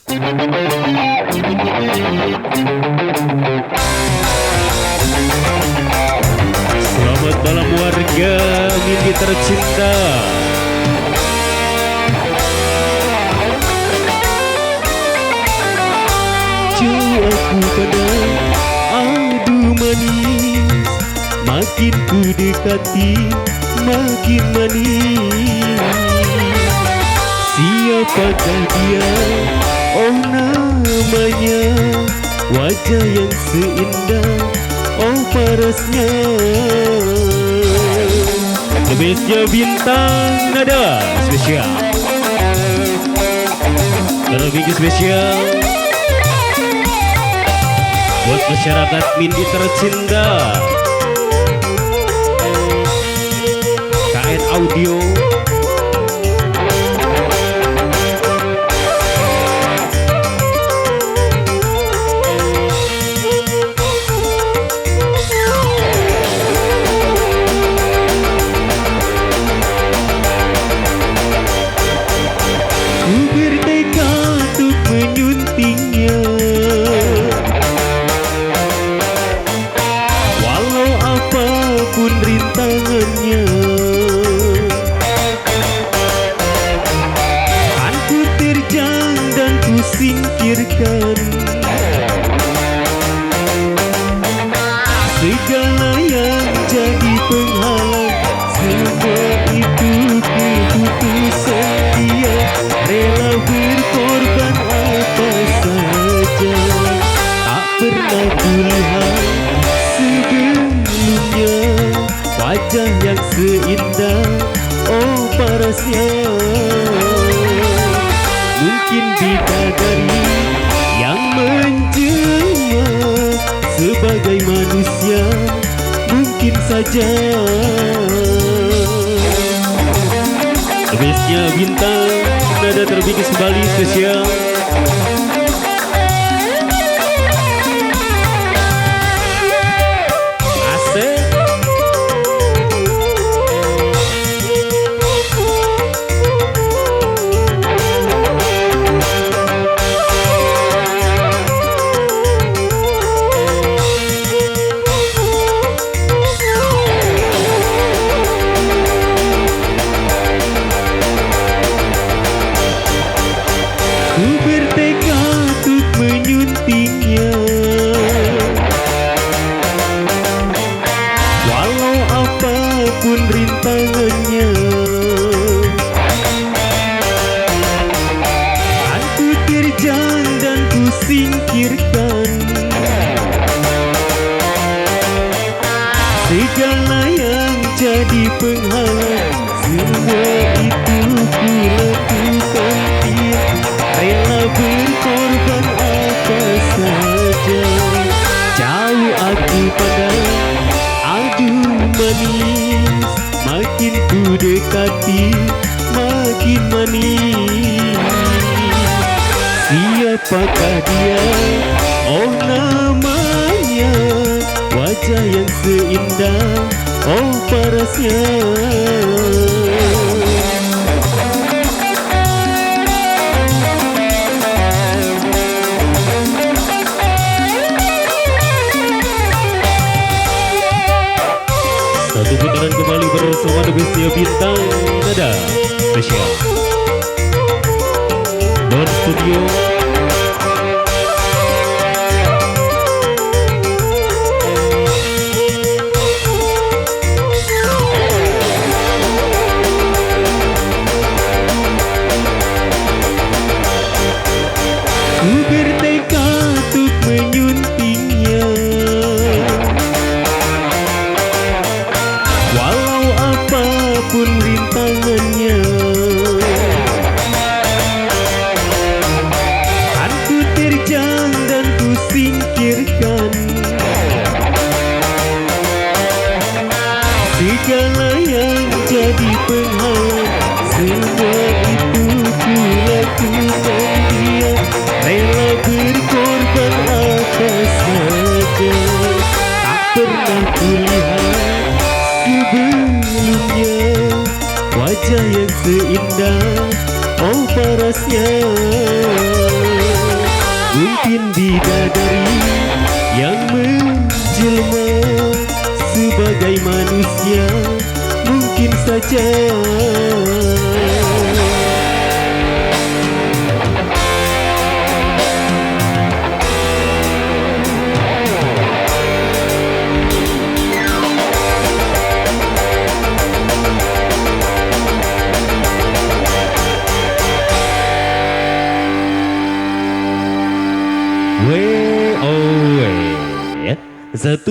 Selamat malam warga Mindi tercinta. Jauh aku pandang, aduh manis, makin ku dekati, makin manis. Siapakah dia? Oh namanya, wajah yang seindah, oh parasnya. Lebihnya bintang nada spesial, lebih spesial buat masyarakat Mindi tercinta. KN Audio rintangannya, kan ku terjang dan ku singkirkan segala yang jadi penghalang. Semua itu keputusan dia, rela berkorban apa saja. Tak pernah kulihat sebelumnya wajah yang seindah, oh parasnya. Mungkin bidadari yang menjelma sebagai manusia, mungkin saja. Habisnya bintang nada terbikin kembali spesial. Ku bertekad untuk menyuntingnya, walau apapun rintangannya. Kan ku terjang dan ku singkirkan segala yang jadi penghalang. Semua itu ku lakukan, rela berkorban apa saja. Jauh aku pandang, aduh manis, makin ku dekati, makin manis. Siapakah dia? Oh namanya, wajah yang seindah, oh parasnya. Satu putaran kembali bersama Lebihnya bintang nada spesial Don Studio. Ku bertekad untuk menyuntingnya, walau apapun rintangannya. Kan ku terjang dan ku singkirkan segala yang jadi penghalang. Semua itu ku lakukan dia, rela berkorban apa saja. Tak pernah kulihat sebelumnya wajah yang seindah, oh parasnya. Mungkin bidadari yang menjelma sebagai manusia, mungkin saja. WOW ya. Satu